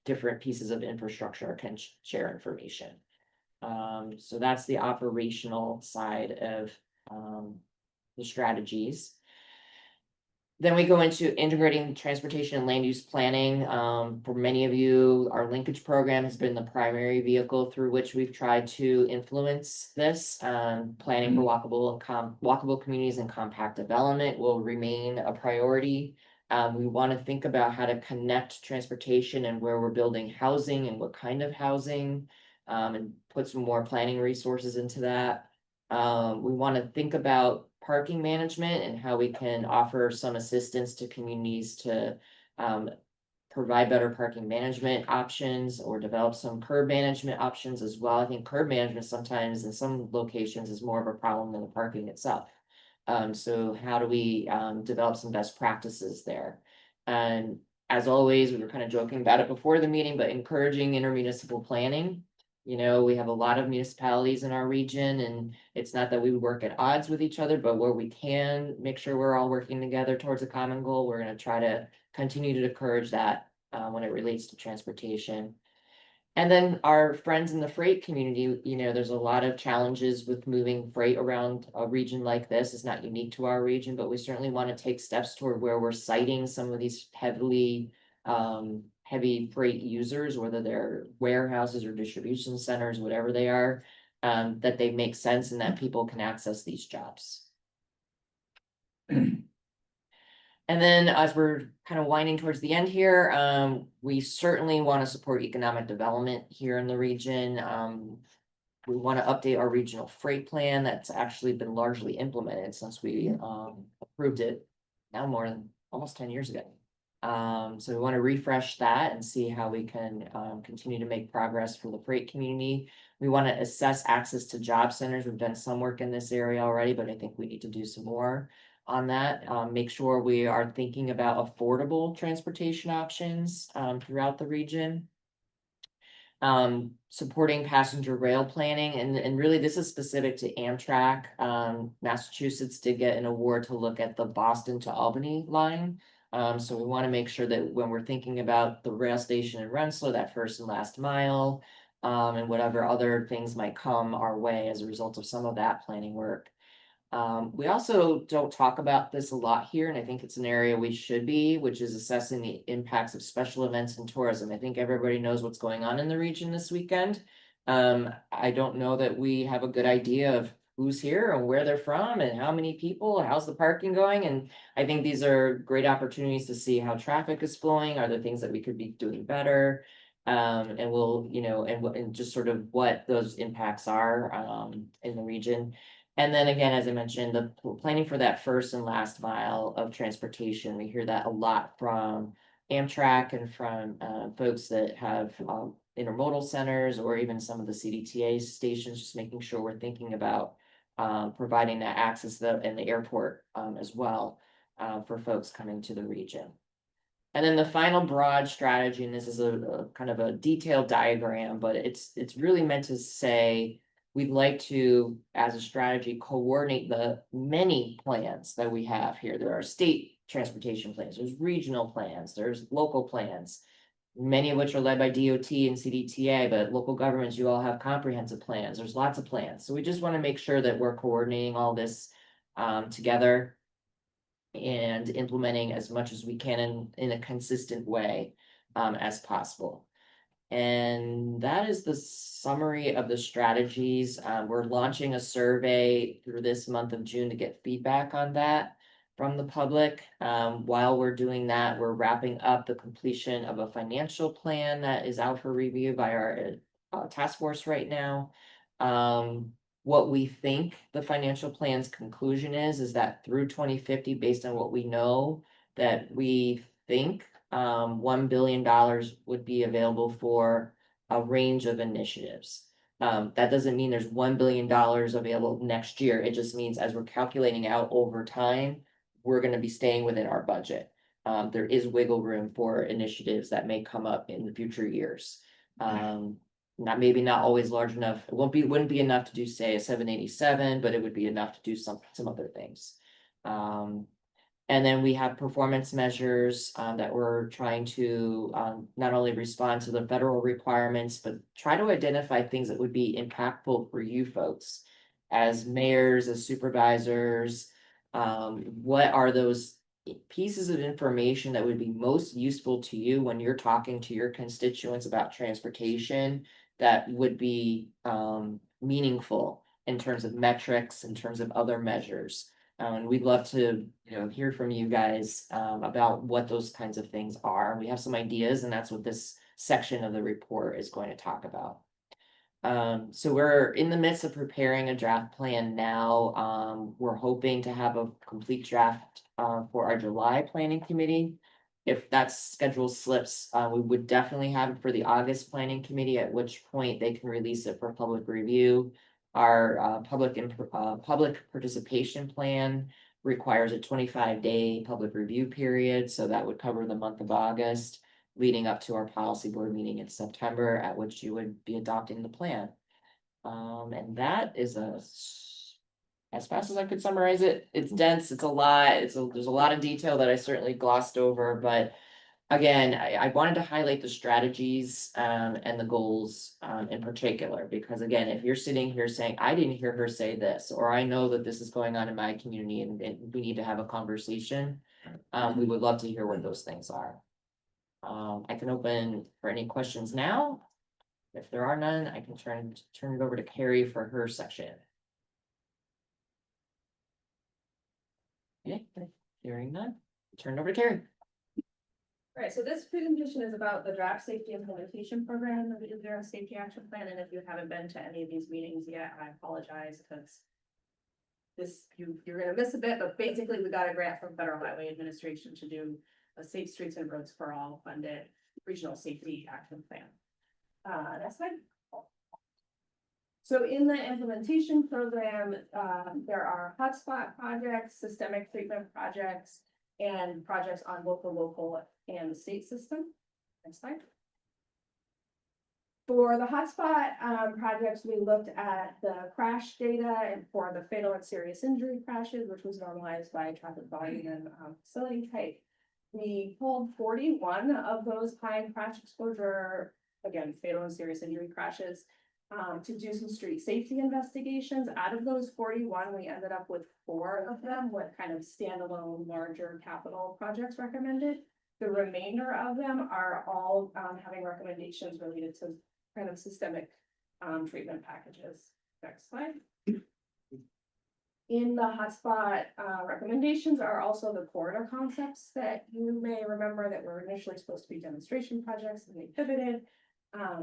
different pieces of infrastructure can share information. So that's the operational side of the strategies. Then we go into integrating transportation and land use planning. For many of you, our linkage program has been the primary vehicle through which we've tried to influence this. Planning for walkable communities and compact development will remain a priority. We want to think about how to connect transportation and where we're building housing and what kind of housing, and put some more planning resources into that. We want to think about parking management and how we can offer some assistance to communities to provide better parking management options or develop some curb management options as well. I think curb management sometimes in some locations is more of a problem than the parking itself. So how do we develop some best practices there? And as always, we were kind of joking about it before the meeting, but encouraging intermunicipal planning. We have a lot of municipalities in our region, and it's not that we work at odds with each other, but where we can make sure we're all working together towards a common goal, we're going to try to continue to encourage that when it relates to transportation. And then our friends in the freight community, there's a lot of challenges with moving freight around a region like this. It's not unique to our region, but we certainly want to take steps toward where we're citing some of these heavy freight users, whether they're warehouses or distribution centers, whatever they are, that they make sense and that people can access these jobs. And then as we're kind of winding towards the end here, we certainly want to support economic development here in the region. We want to update our regional freight plan that's actually been largely implemented since we approved it now more than almost 10 years ago. So we want to refresh that and see how we can continue to make progress for the freight community. We want to assess access to job centers. We've done some work in this area already, but I think we need to do some more on that. Make sure we are thinking about affordable transportation options throughout the region. Supporting passenger rail planning, and really this is specific to Amtrak. Massachusetts did get an award to look at the Boston to Albany line. So we want to make sure that when we're thinking about the rail station in Rensselaer, that first and last mile, and whatever other things might come our way as a result of some of that planning work. We also don't talk about this a lot here, and I think it's an area we should be, which is assessing the impacts of special events and tourism. I think everybody knows what's going on in the region this weekend. I don't know that we have a good idea of who's here and where they're from and how many people, how's the parking going. And I think these are great opportunities to see how traffic is flowing. Are there things that we could be doing better? And we'll, and just sort of what those impacts are in the region. And then again, as I mentioned, the planning for that first and last mile of transportation. We hear that a lot from Amtrak and from folks that have intermodal centers or even some of the CDTA stations, just making sure we're thinking about providing that access in the airport as well for folks coming to the region. And then the final broad strategy, and this is a kind of a detailed diagram, but it's really meant to say we'd like to, as a strategy, coordinate the many plans that we have here. There are state transportation plans, there's regional plans, there's local plans. Many of which are led by DOT and CDTA, but local governments, you all have comprehensive plans. There's lots of plans. So we just want to make sure that we're coordinating all this together and implementing as much as we can in a consistent way as possible. And that is the summary of the strategies. We're launching a survey through this month of June to get feedback on that from the public. While we're doing that, we're wrapping up the completion of a financial plan that is out for review by our task force right now. What we think the financial plan's conclusion is that through 2050, based on what we know, that we think $1 billion would be available for a range of initiatives. That doesn't mean there's $1 billion available next year. It just means as we're calculating out over time, we're gonna be staying within our budget. There is wiggle room for initiatives that may come up in the future years. Maybe not always large enough. It wouldn't be enough to do, say, a 787, but it would be enough to do some other things. And then we have performance measures that we're trying to not only respond to the federal requirements, but try to identify things that would be impactful for you folks as mayors, as supervisors. What are those pieces of information that would be most useful to you when you're talking to your constituents about transportation that would be meaningful in terms of metrics, in terms of other measures? And we'd love to, hear from you guys about what those kinds of things are. We have some ideas, and that's what this section of the report is going to talk about. So we're in the midst of preparing a draft plan now. We're hoping to have a complete draft for our July planning committee. If that schedule slips, we would definitely have it for the August planning committee, at which point they can release it for public review. Our public participation plan requires a 25-day public review period, so that would cover the month of August, leading up to our policy board meeting in September, at which you would be adopting the plan. And that is as fast as I could summarize it. It's dense, it's a lot, there's a lot of detail that I certainly glossed over, but again, I wanted to highlight the strategies and the goals in particular, because again, if you're sitting here saying, I didn't hear her say this, or I know that this is going on in my community and we need to have a conversation, we would love to hear what those things are. I can open for any questions now. If there are none, I can turn it over to Carrie for her section. Okay, hearing none, turn it over to Carrie. Right, so this presentation is about the draft safety implementation program of the Indiana Safety Action Plan, and if you haven't been to any of these meetings yet, I apologize, because you're gonna miss a bit, but basically we got a grant from Federal Highway Administration to do a Safe Streets and Roads for All funded regional safety action plan. Next slide. So in the implementation program, there are hotspot projects, systemic treatment projects, and projects on local, and the state system. Next slide. For the hotspot projects, we looked at the crash data and for the fatal and serious injury crashes, which was normalized by traffic volume and facility type. We pulled 41 of those high crash exposure, again, fatal and serious injury crashes, to do some street safety investigations. Out of those 41, we ended up with 4 of them with kind of standalone larger capital projects recommended. The remainder of them are all having recommendations related to kind of systemic treatment packages. Next slide. In the hotspot recommendations are also the corridor concepts that you may remember that were initially supposed to be demonstration projects and they pivoted.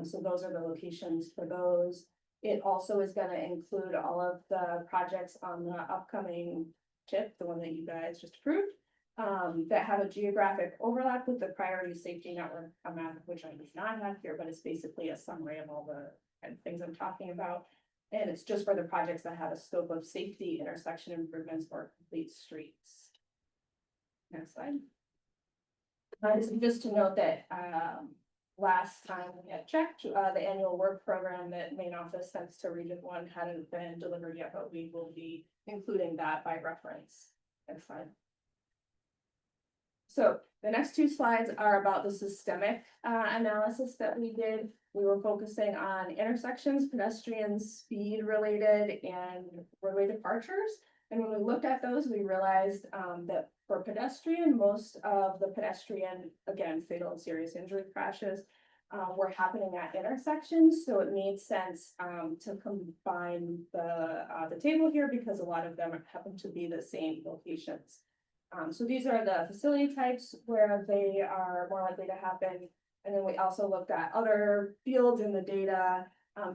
So those are the locations for those. It also is going to include all of the projects on the upcoming TIP, the one that you guys just approved, that have a geographic overlap with the priority safety network, a map of which I do not have here, but it's basically a summary of all the kind of things I'm talking about. And it's just for the projects that have a scope of safety, intersection improvements, or complete streets. Next slide. Just to note that last time we had checked, the annual work program that main office sends to Region One hadn't been delivered yet, but we will be including that by reference. Next slide. So the next two slides are about the systemic analysis that we did. We were focusing on intersections, pedestrians, speed related, and roadway departures. And when we looked at those, we realized that for pedestrian, most of the pedestrian, again, fatal and serious injury crashes were happening at intersections. So it made sense to combine the table here because a lot of them happen to be the same locations. So these are the facility types where they are more likely to happen. And then we also looked at other fields in the data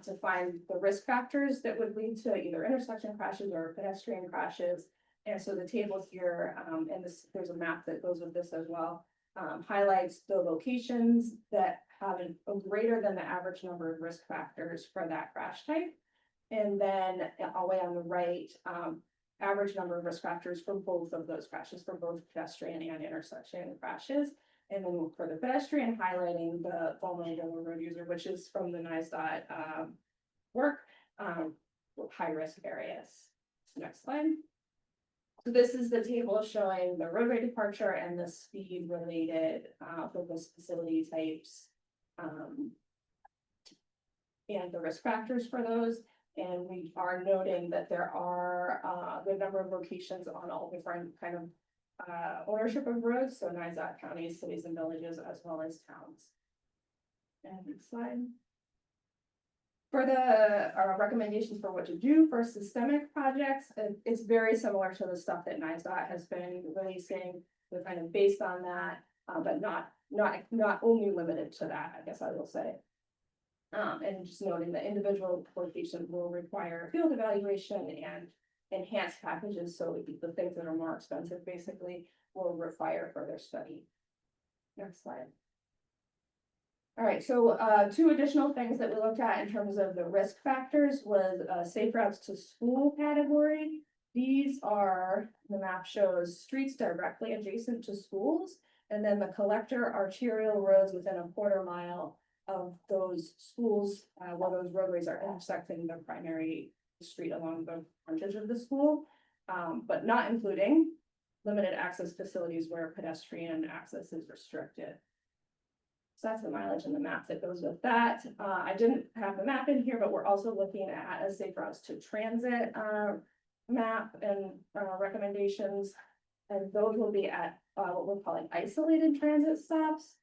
to find the risk factors that would lead to either intersection crashes or pedestrian crashes. And so the table here, and there's a map that goes with this as well, highlights the locations that have a greater than the average number of risk factors for that crash type. And then all the way on the right, average number of risk factors for both of those crashes, for both pedestrian and intersection crashes. And then for the pedestrian, highlighting the vulnerable road user, which is from the NISDOT work, high risk areas. Next slide. So this is the table showing the roadway departure and the speed related for those facility types. And the risk factors for those. And we are noting that there are a good number of locations on all different kind of ownership of roads, so NISDOT counties, cities and villages, as well as towns. And next slide. For the recommendations for what to do for systemic projects, it's very similar to the stuff that NISDOT has been releasing. We're kind of based on that, but not only limited to that, I guess I will say. And just noting that individual locations will require field evaluation and enhanced packages, so the things that are more expensive basically will require further study. Next slide. All right, so two additional things that we looked at in terms of the risk factors was safe routes to school category. These are, the map shows streets directly adjacent to schools, and then the collector arterial roads within a quarter mile of those schools, where those roadways are intersecting the primary street along the frontage of the school, but not including limited access facilities where pedestrian access is restricted. So that's the mileage and the map that goes with that. I didn't have the map in here, but we're also looking at a safe routes to transit map and recommendations. And those will be at what we're calling isolated transit stops.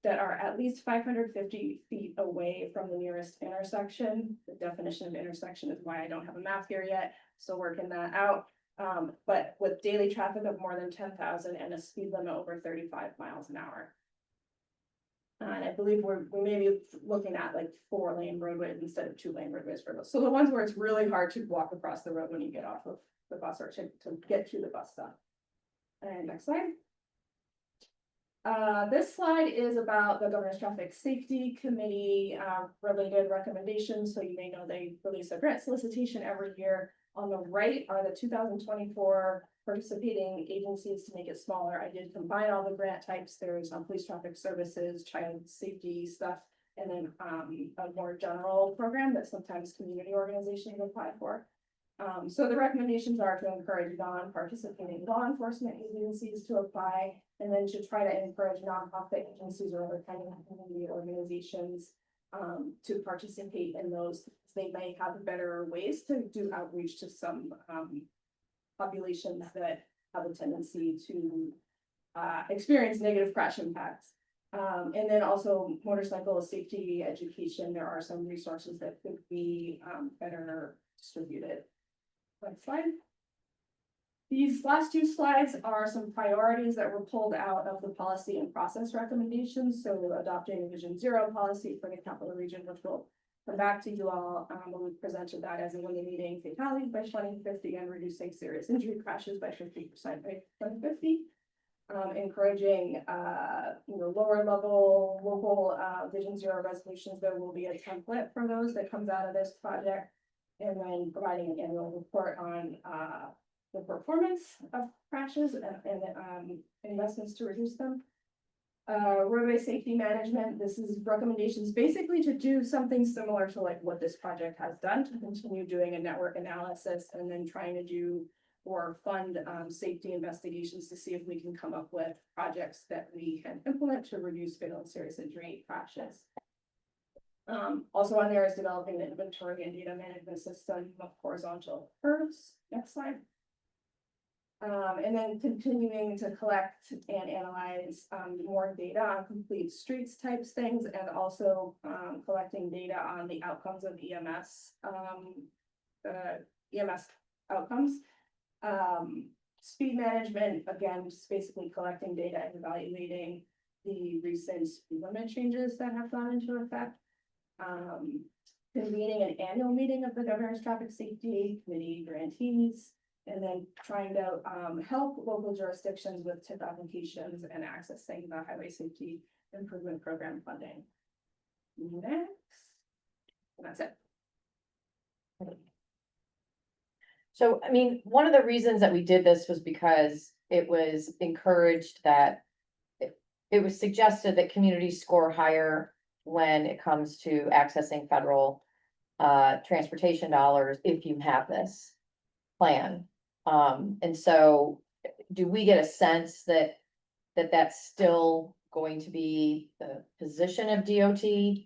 That are at least 550 feet away from the nearest intersection. The definition of intersection is why I don't have a map here yet, still working that out. But with daily traffic of more than 10,000 and a speed limit over 35 miles an hour. And I believe we may be looking at like 4-lane roadways instead of 2-lane roadways for those. So the ones where it's really hard to walk across the road when you get off of the bus or to get to the bus stop. And next slide. This slide is about the Governor's Traffic Safety Committee related recommendations. So you may know they release a grant solicitation every year. On the right are the 2024 participating agencies to make it smaller. I did combine all the grant types. There's police traffic services, child safety stuff, and then a more general program that sometimes community organizations apply for. So the recommendations are to encourage non-participating law enforcement agencies to apply, and then to try to encourage nonprofit agencies or other kind of community organizations to participate in those. They may have better ways to do outreach to some populations that have a tendency to experience negative crash impacts. And then also motorcycle safety education. There are some resources that could be better distributed. Next slide. These last two slides are some priorities that were pulled out of the policy and process recommendations. So adopting a Vision Zero policy for the capital region, which will come back to you all when we presented that as eliminating fatalities by 2050 and reducing serious injury crashes by 50% by 2050. Encouraging lower level local Vision Zero resolutions. There will be a template for those that comes out of this project. And then providing an annual report on the performance of crashes and investments to reduce them. Roadway safety management, this is recommendations basically to do something similar to like what this project has done, to continue doing a network analysis and then trying to do or fund safety investigations to see if we can come up with projects that we can implement to reduce fatal and serious injury crashes. Also on there is developing an inventory and data management system of horizontal curves. Next slide. And then continuing to collect and analyze more data on complete streets types things, and also collecting data on the outcomes of EMS outcomes. Speed management, again, just basically collecting data and evaluating the recent speed limit changes that have gone into effect. Convening an annual meeting of the Governor's Traffic Safety Committee grantees, and then trying to help local jurisdictions with TIP applications and accessing the Highway Safety Improvement Program funding. Next, and that's it. So, I mean, one of the reasons that we did this was because it was encouraged that it was suggested that communities score higher when it comes to accessing federal transportation dollars if you have this plan. And so do we get a sense that that's still going to be the position of DOT? You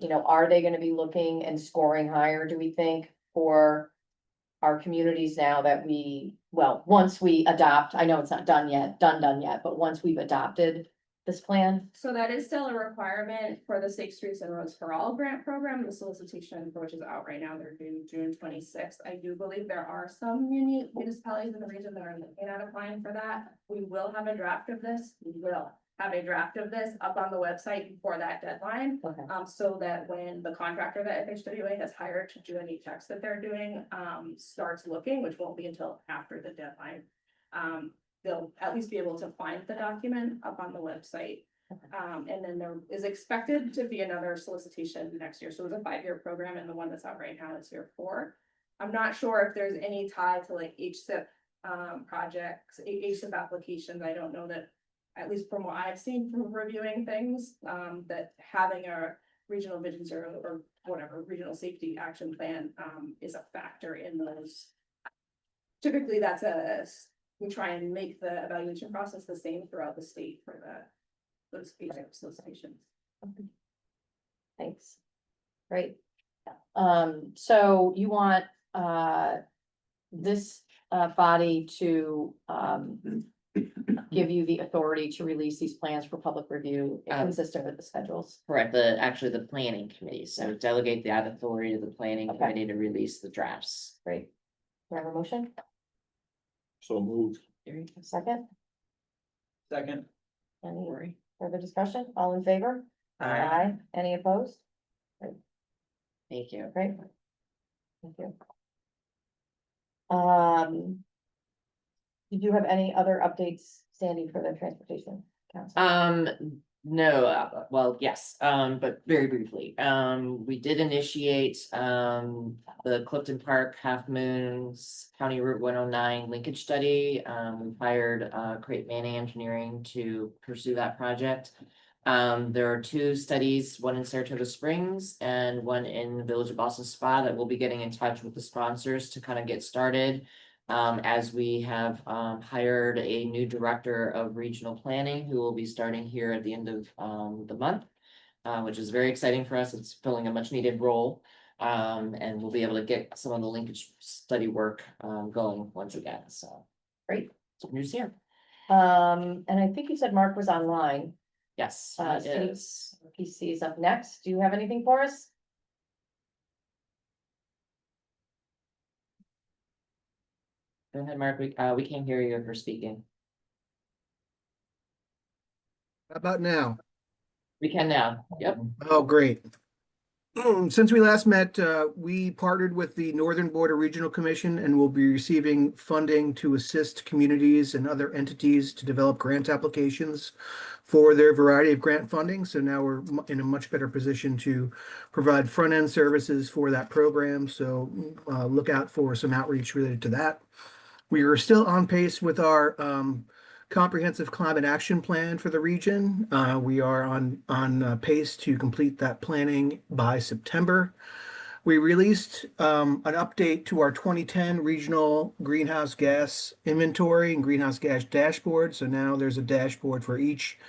know, are they gonna be looking and scoring higher, do we think, for our communities now that once we adopt, I know it's not done yet, but once we've adopted this plan? So that is still a requirement for the Safe Streets and Roads for All grant program. The solicitation for which is out right now, they're due June 26th. I do believe there are some municipalities in the region that are looking at applying for that. We will have a draft of this. We will have a draft of this up on the website before that deadline. Okay. So that when the contractor that FHWA has hired to do any checks that they're doing, starts looking, which won't be until after the deadline. They'll at least be able to find the document up on the website. And then there is expected to be another solicitation next year. So it's a 5-year program, and the one that's out right now is year 4. I'm not sure if there's any tie to like HSIP projects, HSIP applications. I don't know that, at least from what I've seen from reviewing things, that having a regional vision or whatever regional safety action plan is a factor in those. Typically, we try and make the evaluation process the same throughout the state for those solicitations. Thanks. Great. So you want this body to give you the authority to release these plans for public review consistent with the schedules? Correct, actually the planning committee, so delegate that authority to the planning Okay. committee to release the drafts. Great. Do I have a motion? So moved. Second? Second. Any further discussion? All in favor? Aye. Any opposed? Thank you. Great. Thank you. Did you have any other updates, Sandy, for the Transportation Council? No, well, yes, but very briefly, we did initiate, the Clifton Park Half Moons County Route 109 linkage study. We hired, Crate Manning Engineering to pursue that project. There are 2 studies, one in Saratoga Springs and one in the Village of Boston Spa, that we'll be getting in touch with the sponsors to kind of get started. As we have hired a new director of regional planning who will be starting here at the end of the month, which is very exciting for us. It's filling a much needed role. And we'll be able to get some of the linkage study work going once again. So Great. News here. And I think you said Mark was online. Yes, So it is. PC is up next. Do you have anything for us? Go ahead, Mark. We can't hear you if you're speaking. How about now? We can now. Yep. Oh, great. Since we last met, we partnered with the Northern Border Regional Commission and will be receiving funding to assist communities and other entities to develop grant applications for their variety of grant funding. So now we're in a much better position to provide front-end services for that program. So look out for some outreach related to that. We are still on pace with our comprehensive climate action plan for the region. We are on pace to complete that planning by September. We released an update to our 2010 regional greenhouse gas inventory and greenhouse gas dashboard. So now there's a dashboard for each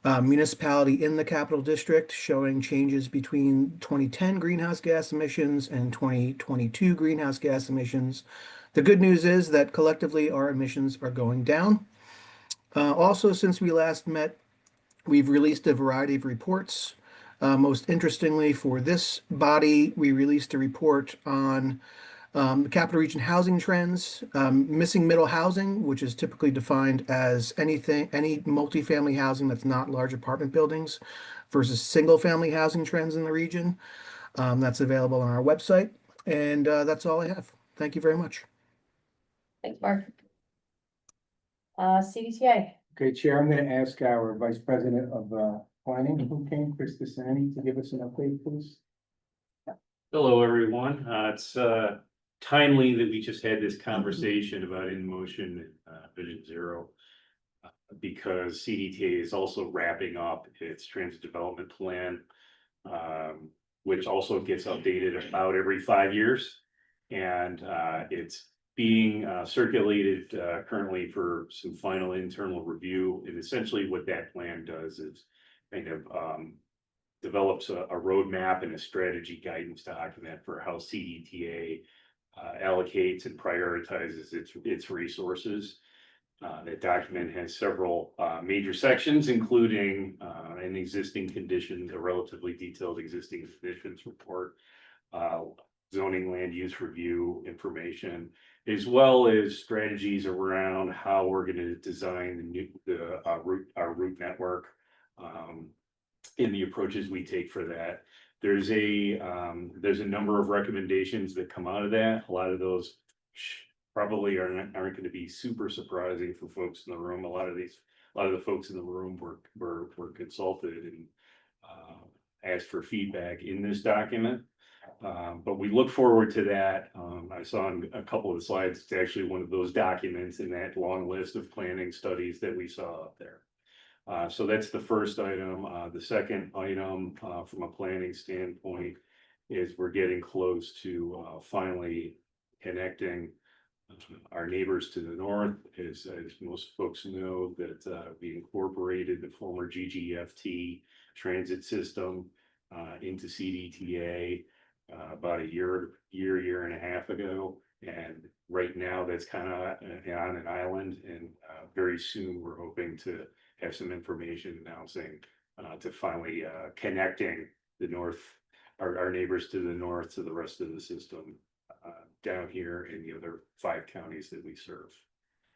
municipality in the capital district showing changes between 2010 greenhouse gas emissions and 2022 greenhouse gas emissions. The good news is that collectively our emissions are going down. Also, since we last met, we've released a variety of reports. Most interestingly, for this body, we released a report on the capital region housing trends, missing middle housing, which is typically defined as any multifamily housing that's not large apartment buildings, versus single family housing trends in the region. That's available on our website. And that's all I have. Thank you very much. Thanks, Mark. CDTA. Okay, Chair, I'm gonna ask our Vice President of Planning, who came, Chris Desani, to give us an update, please. Hello, everyone. It's timely that we just had this conversation about In Motion Vision Zero. Because CDTA is also wrapping up its transit development plan. Which also gets updated about every 5 years. And it's being circulated currently for some final internal review. And essentially what that plan does is kind of develops a roadmap and a strategy guidance document for how CDTA allocates and prioritizes its resources. That document has several major sections, including an existing conditions, a relatively detailed existing conditions report, zoning land use review information, as well as strategies around how we're going to design our route network, in the approaches we take for that. There's a number of recommendations that come out of that. A lot of those probably aren't going to be super surprising for folks in the room. A lot of the folks in the room were consulted and asked for feedback in this document. But we look forward to that. I saw on a couple of the slides, it's actually one of those documents in that long list of planning studies that we saw up there. So that's the first item. The second item, from a planning standpoint, is we're getting close to finally connecting our neighbors to the north. As most folks know, that we incorporated the former GGFT transit system into CDTA about a year and a half ago. And right now that's kind of on an island, and very soon we're hoping to have some information announcing to finally connecting the north, our neighbors to the north, to the rest of the system down here in the other 5 counties that we serve.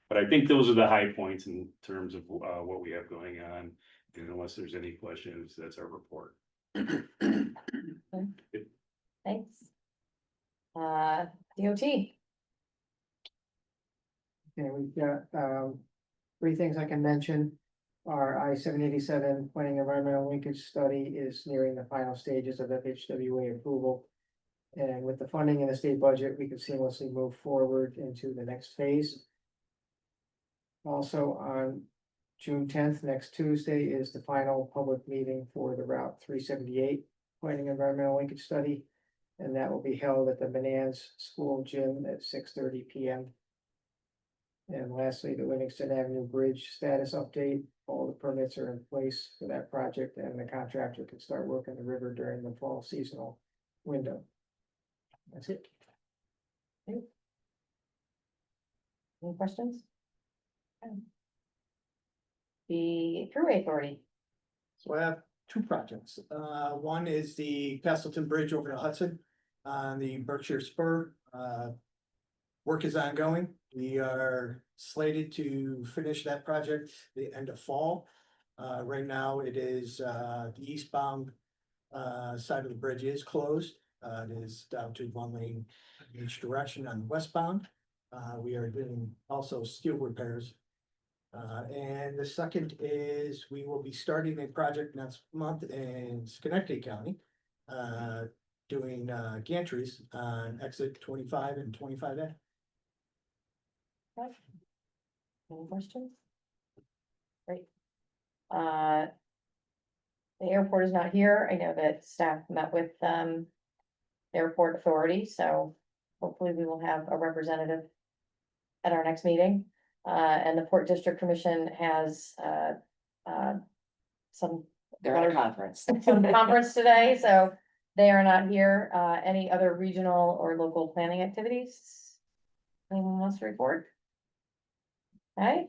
But I think those are the high points in terms of what we have going on. And unless there's any questions, that's our report. Thanks. DOT. Okay, we've got 3 things I can mention. Our I-787 planning environmental linkage study is nearing the final stages of FHWA approval. And with the funding in the state budget, we can seamlessly move forward into the next phase. Also, on June 10th, next Tuesday, is the final public meeting for the Route 378 planning environmental linkage study. And that will be held at the Manans School Gym at 6:30 p.m. And lastly, the Livingston Avenue Bridge status update. All the permits are in place for that project, and the contractor can start working the river during the fall seasonal window. That's it. Any questions? Okay. The Thruway Authority. So I have 2 projects. One is the Castleton Bridge over the Hudson on the Berkshire Spur. Work is ongoing. We are slated to finish that project the end of fall. Right now it is, the eastbound side of the bridge is closed. It is down to 1 lane in each direction on the westbound. We are doing also steel repairs. And the second is we will be starting a project next month in Schenectady County. Doing gantries on exit 25 and 25A. Okay. Any questions? Great. The airport is not here. I know that staff met with, the airport authority, so hopefully we will have a representative at our next meeting. And the Port District Commission has, some They're at a conference. some conference today, so they are not here. Any other regional or local planning activities? Anyone wants to report? Okay.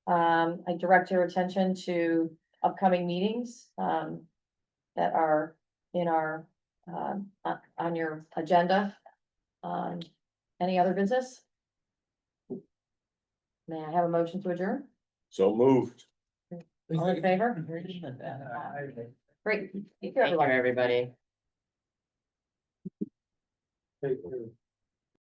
I direct your attention to upcoming meetings, that are in our, on your agenda. Any other business? May I have a motion to adjourn? So moved. All in favor? Great. Thank you, Thank you, everyone. everybody. Thank you.